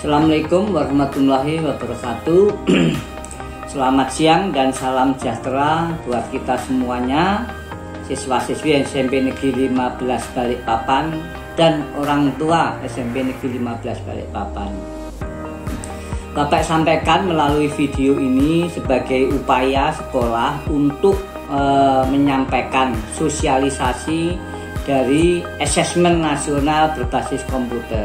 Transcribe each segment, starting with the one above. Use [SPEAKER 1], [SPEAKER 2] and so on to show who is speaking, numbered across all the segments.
[SPEAKER 1] Assalamualaikum warahmatullahi wabarakatuh. Selamat siang dan salam sejahtera buat kita semuanya, siswa-siswi SMP Negeri 15 Balikpapan dan orang tua SMP Negeri 15 Balikpapan. Bapak sampaikan melalui video ini sebagai upaya sekolah untuk menyampaikan sosialisasi dari asesmen nasional berbasis komputer,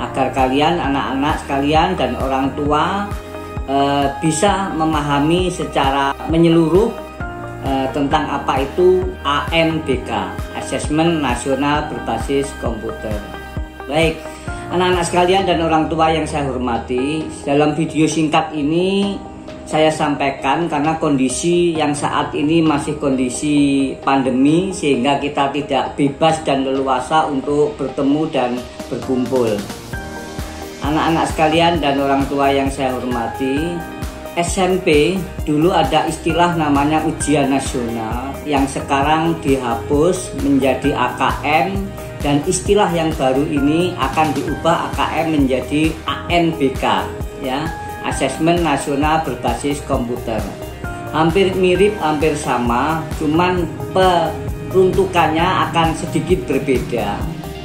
[SPEAKER 1] agar kalian, anak-anak sekalian dan orang tua bisa memahami secara menyeluruh tentang apa itu ANBK, Asesmen Nasional Berbasis Komputer. Baik, anak-anak sekalian dan orang tua yang saya hormati, dalam video singkat ini saya sampaikan karena kondisi yang saat ini masih kondisi pandemi, sehingga kita tidak bebas dan leluasa untuk bertemu dan berkumpul. Anak-anak sekalian dan orang tua yang saya hormati, SMP dulu ada istilah namanya ujian nasional yang sekarang dihapus menjadi AKM, dan istilah yang baru ini akan diubah AKM menjadi ANBK, ya, Asesmen Nasional Berbasis Komputer. Hampir mirip, hampir sama, cuman peruntukannya akan sedikit berbeda.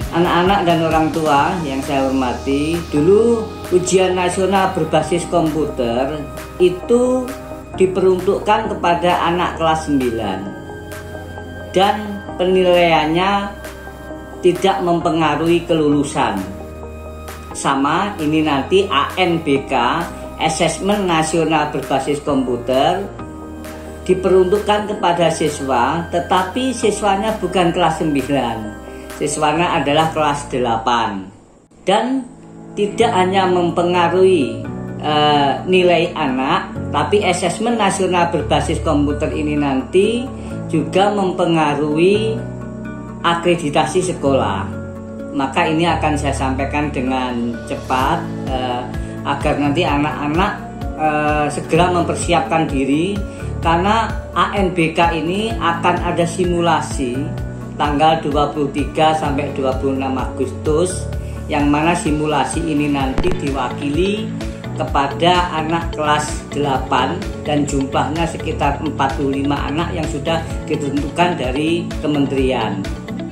[SPEAKER 1] Anak-anak dan orang tua yang saya hormati, dulu ujian nasional berbasis komputer itu diperuntukkan kepada anak kelas 9 dan penilaiannya tidak mempengaruhi kelulusan. Sama ini nanti ANBK, Asesmen Nasional Berbasis Komputer, diperuntukkan kepada siswa, tetapi siswanya bukan kelas 9. Siswanya adalah kelas 8, dan tidak hanya mempengaruhi nilai anak, tapi asesmen nasional berbasis komputer ini nanti juga mempengaruhi akreditasi sekolah. Maka ini akan saya sampaikan dengan cepat agar nanti anak-anak segera mempersiapkan diri, karena ANBK ini akan ada simulasi tanggal 23 sampai 26 Agustus, yang mana simulasi ini nanti diwakili kepada anak kelas 8 dan jumlahnya sekitar 45 anak yang sudah ditentukan dari kementerian.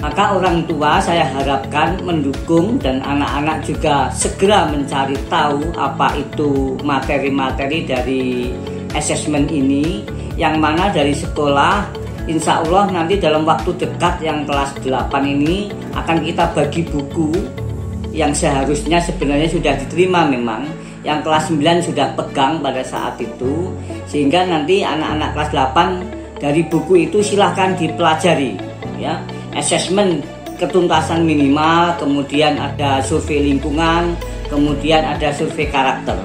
[SPEAKER 1] Maka orang tua saya harapkan mendukung, dan anak-anak juga segera mencari tahu apa itu materi-materi dari asesmen ini, yang mana dari sekolah insya Allah nanti dalam waktu dekat yang kelas 8 ini akan kita bagi buku yang seharusnya sebenarnya sudah diterima, memang yang kelas 9 sudah pegang pada saat itu, sehingga nanti anak-anak kelas 8 dari buku itu silahkan dipelajari, ya, asesmen ketuntasan minimal, kemudian ada survei lingkungan, kemudian ada survei karakter.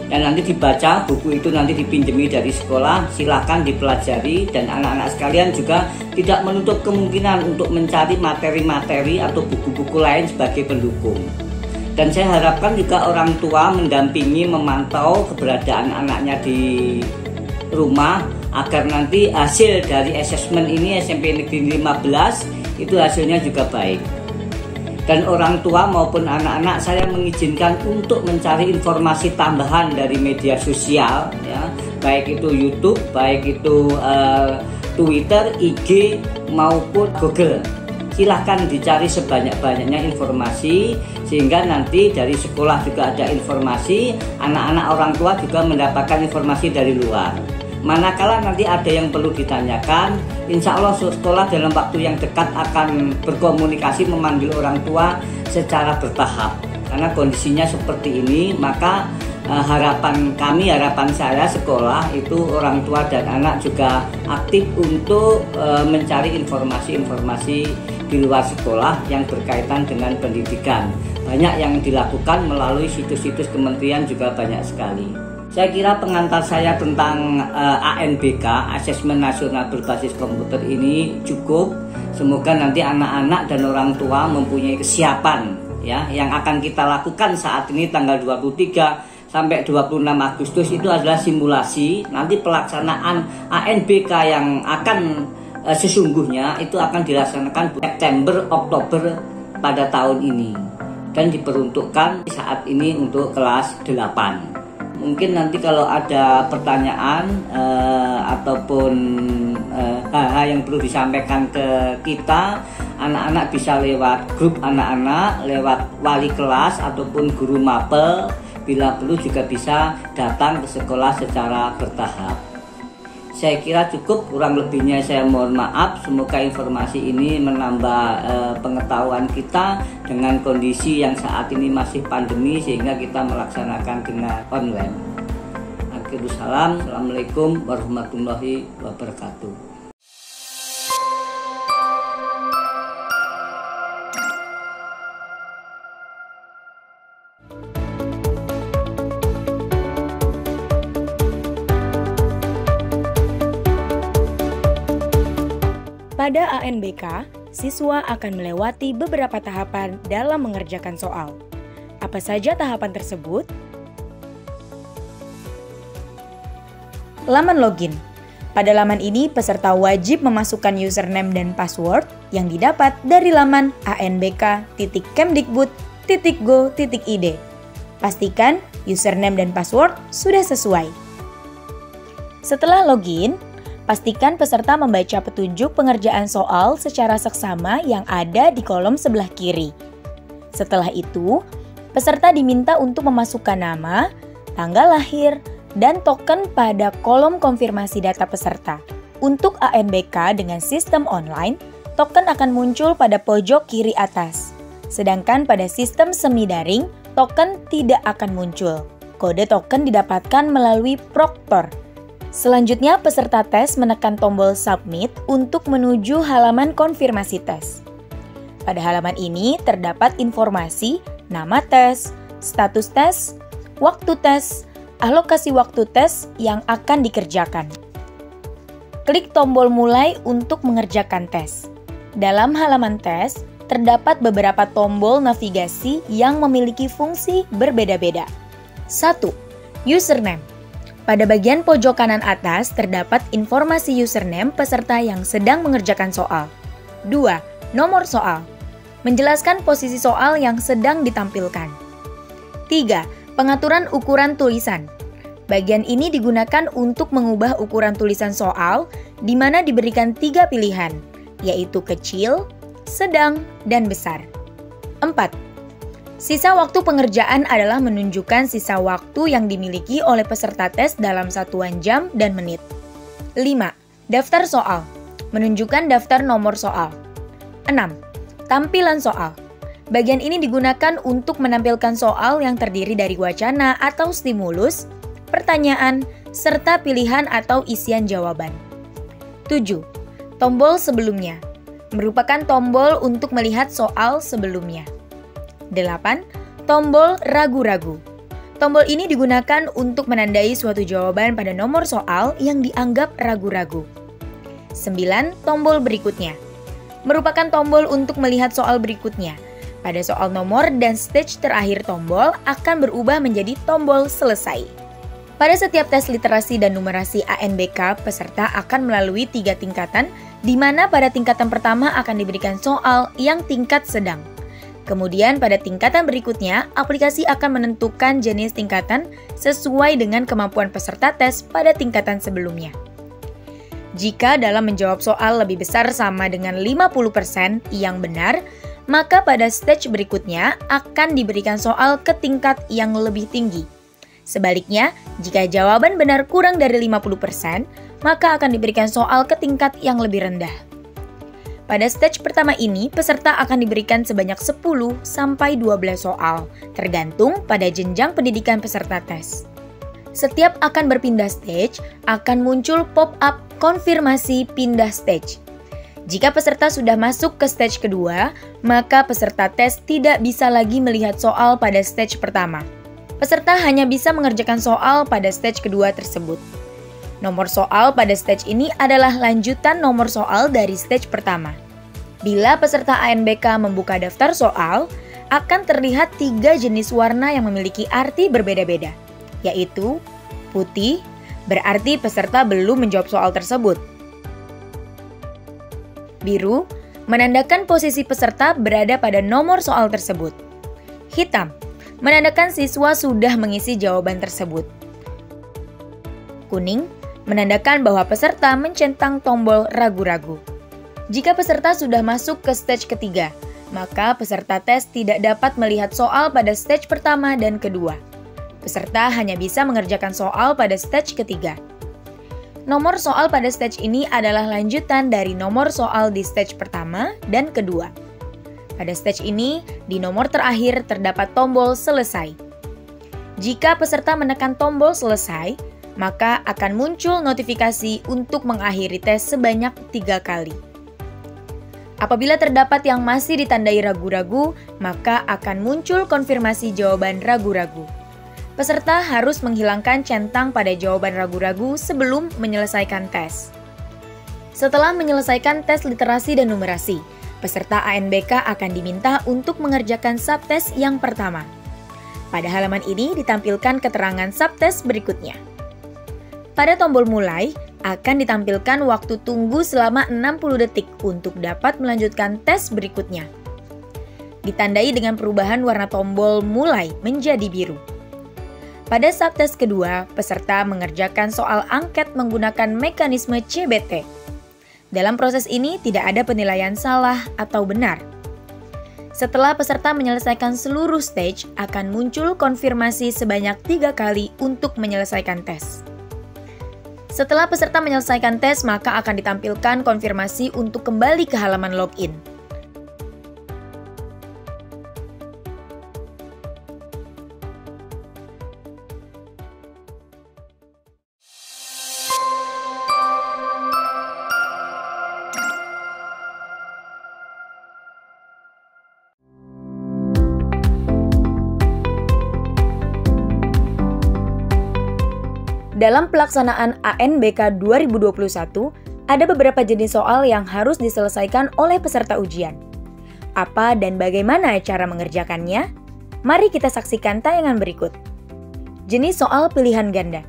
[SPEAKER 1] Dan nanti dibaca buku itu, nanti dipinjemi dari sekolah, silahkan dipelajari, dan anak-anak sekalian juga tidak menutup kemungkinan untuk mencari materi-materi atau buku-buku lain sebagai pendukung. Dan saya harapkan juga orang tua mendampingi, memantau keberadaan anaknya di rumah, agar nanti hasil dari asesmen ini SMP Negeri 15 itu hasilnya juga baik. Dan orang tua maupun anak-anak saya mengizinkan untuk mencari informasi tambahan dari media sosial, ya, baik itu YouTube, baik itu Twitter, IG maupun Google. Silahkan dicari sebanyak-banyaknya informasi, sehingga nanti dari sekolah juga ada informasi, anak-anak orang tua juga mendapatkan informasi dari luar. Manakala nanti ada yang perlu ditanyakan, insya Allah sekolah dalam waktu yang dekat akan berkomunikasi, memanggil orang tua secara bertahap. Karena kondisinya seperti ini, maka harapan kami, harapan saya sekolah itu orang tua dan anak juga aktif untuk mencari informasi-informasi di luar sekolah yang berkaitan dengan pendidikan. Banyak yang dilakukan melalui situs-situs kementerian juga banyak sekali. Saya kira pengantar saya tentang ANBK, Asesmen Nasional Berbasis Komputer ini cukup. Semoga nanti anak-anak dan orang tua mempunyai kesiapan, ya, yang akan kita lakukan saat ini tanggal 23 sampai 26 Agustus itu adalah simulasi. Nanti pelaksanaan ANBK yang akan sesungguhnya itu akan dilaksanakan September Oktober pada tahun ini. dan diperuntukkan saat ini untuk kelas 8. Mungkin nanti kalau ada pertanyaan ataupun hal-hal yang perlu disampaikan ke kita, anak-anak bisa lewat grup anak-anak, lewat wali kelas ataupun guru mapel. Bila perlu juga bisa datang ke sekolah secara bertahap. Saya kira cukup, kurang lebihnya saya mohon maaf. Semoga informasi ini menambah pengetahuan kita dengan kondisi yang saat ini masih pandemi, sehingga kita melaksanakan dengan online. Akhirul salam, Assalamualaikum warahmatullahi wabarakatuh.
[SPEAKER 2] Pada ANBK, siswa akan melewati beberapa tahapan dalam mengerjakan soal. Apa saja tahapan tersebut? Laman login. Pada laman ini, peserta wajib memasukkan username dan password yang didapat dari laman anbk.kemdikbud.go.id. Pastikan username dan password sudah sesuai. Setelah login, pastikan peserta membaca petunjuk pengerjaan soal secara seksama yang ada di kolom sebelah kiri. Setelah itu, peserta diminta untuk memasukkan nama, tanggal lahir, dan token pada kolom konfirmasi data peserta. Untuk ANBK dengan sistem online, token akan muncul pada pojok kiri atas. Sedangkan pada sistem semi daring, token tidak akan muncul. Kode token didapatkan melalui proktor. Selanjutnya, peserta tes menekan tombol Submit untuk menuju halaman konfirmasi tes. Pada halaman ini terdapat informasi nama tes, status tes, waktu tes, alokasi waktu tes yang akan dikerjakan. Klik tombol Mulai untuk mengerjakan tes. Dalam halaman tes, terdapat beberapa tombol navigasi yang memiliki fungsi berbeda-beda. 1. Username. Pada bagian pojok kanan atas terdapat informasi username peserta yang sedang mengerjakan soal. 2. Nomor soal. Menjelaskan posisi soal yang sedang ditampilkan. 3. Pengaturan ukuran tulisan. Bagian ini digunakan untuk mengubah ukuran tulisan soal, di mana diberikan 3 pilihan, yaitu kecil, sedang, dan besar. 4. Sisa waktu pengerjaan adalah menunjukkan sisa waktu yang dimiliki oleh peserta tes dalam satuan jam dan menit. 5. Daftar soal. Menunjukkan daftar nomor soal. 6. Tampilan soal. Bagian ini digunakan untuk menampilkan soal yang terdiri dari wacana atau stimulus, pertanyaan, serta pilihan atau isian jawaban. 7. Tombol sebelumnya. Merupakan tombol untuk melihat soal sebelumnya. 8. Tombol ragu-ragu. Tombol ini digunakan untuk menandai suatu jawaban pada nomor soal yang dianggap ragu-ragu. 9. Tombol berikutnya. Merupakan tombol untuk melihat soal berikutnya. Pada soal nomor dan stage terakhir tombol akan berubah menjadi tombol selesai. Pada setiap tes literasi dan numerasi ANBK, peserta akan melalui 3 tingkatan, di mana pada tingkatan pertama akan diberikan soal yang tingkat sedang. Kemudian pada tingkatan berikutnya, aplikasi akan menentukan jenis tingkatan sesuai dengan kemampuan peserta tes pada tingkatan sebelumnya. Jika dalam menjawab soal lebih besar sama dengan 50% yang benar, maka pada stage berikutnya akan diberikan soal ke tingkat yang lebih tinggi. Sebaliknya, jika jawaban benar kurang dari 50%, maka akan diberikan soal ke tingkat yang lebih rendah. Pada stage pertama ini, peserta akan diberikan sebanyak 10 sampai 12 soal, tergantung pada jenjang pendidikan peserta tes. Setiap akan berpindah stage, akan muncul pop-up konfirmasi pindah stage. Jika peserta sudah masuk ke stage kedua, maka peserta tes tidak bisa lagi melihat soal pada stage pertama. Peserta hanya bisa mengerjakan soal pada stage kedua tersebut. Nomor soal pada stage ini adalah lanjutan nomor soal dari stage pertama. Bila peserta ANBK membuka daftar soal, akan terlihat 3 jenis warna yang memiliki arti berbeda-beda, yaitu putih, berarti peserta belum menjawab soal tersebut. Biru, menandakan posisi peserta berada pada nomor soal tersebut. Hitam menandakan siswa sudah mengisi jawaban tersebut. Kuning menandakan bahwa peserta mencentang tombol ragu-ragu. Jika peserta sudah masuk ke stage ketiga, maka peserta tes tidak dapat melihat soal pada stage pertama dan kedua. Peserta hanya bisa mengerjakan soal pada stage ketiga. Nomor soal pada stage ini adalah lanjutan dari nomor soal di stage pertama dan kedua. Pada stage ini, di nomor terakhir terdapat tombol selesai. Jika peserta menekan tombol selesai, maka akan muncul notifikasi untuk mengakhiri tes sebanyak 3 kali. Apabila terdapat yang masih ditandai ragu-ragu, maka akan muncul konfirmasi jawaban ragu-ragu. Peserta harus menghilangkan centang pada jawaban ragu-ragu sebelum menyelesaikan tes. Setelah menyelesaikan tes literasi dan numerasi, peserta ANBK akan diminta untuk mengerjakan subtes yang pertama. Pada halaman ini ditampilkan keterangan subtes berikutnya. Pada tombol mulai, akan ditampilkan waktu tunggu selama 60 detik untuk dapat melanjutkan tes berikutnya. Ditandai dengan perubahan warna tombol mulai menjadi biru. Pada subtes kedua, peserta mengerjakan soal angket menggunakan mekanisme CBT. Dalam proses ini tidak ada penilaian salah atau benar. Setelah peserta menyelesaikan seluruh stage, akan muncul konfirmasi sebanyak 3 kali untuk menyelesaikan tes. Setelah peserta menyelesaikan tes, maka akan ditampilkan konfirmasi untuk kembali ke halaman login. Dalam pelaksanaan ANBK 2021, ada beberapa jenis soal yang harus diselesaikan oleh peserta ujian. Apa dan bagaimana cara mengerjakannya? Mari kita saksikan tayangan berikut. Jenis soal pilihan ganda.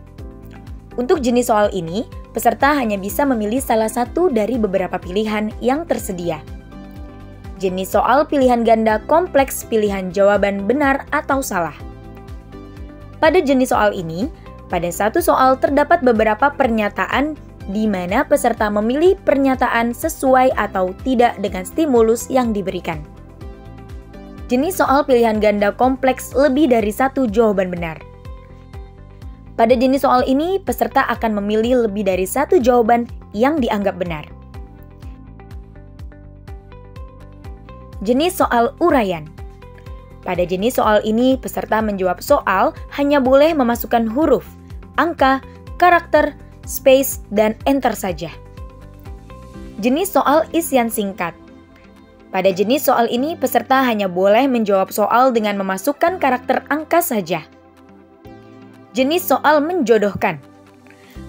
[SPEAKER 2] Untuk jenis soal ini, peserta hanya bisa memilih salah satu dari beberapa pilihan yang tersedia. Jenis soal pilihan ganda kompleks pilihan jawaban benar atau salah. Pada jenis soal ini, pada satu soal terdapat beberapa pernyataan di mana peserta memilih pernyataan sesuai atau tidak dengan stimulus yang diberikan. Jenis soal pilihan ganda kompleks lebih dari satu jawaban benar. Pada jenis soal ini, peserta akan memilih lebih dari satu jawaban yang dianggap benar. Jenis soal uraian. Pada jenis soal ini, peserta menjawab soal hanya boleh memasukkan huruf, angka, karakter, space, dan enter saja. Jenis soal isian singkat. Pada jenis soal ini, peserta hanya boleh menjawab soal dengan memasukkan karakter angka saja. Jenis soal menjodohkan.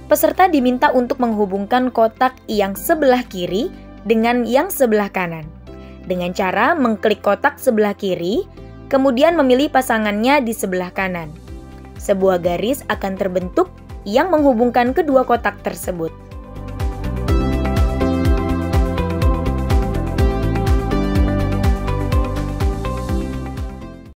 [SPEAKER 2] Peserta diminta untuk menghubungkan kotak yang sebelah kiri dengan yang sebelah kanan, dengan cara mengklik kotak sebelah kiri, kemudian memilih pasangannya di sebelah kanan. Sebuah garis akan terbentuk yang menghubungkan kedua kotak tersebut.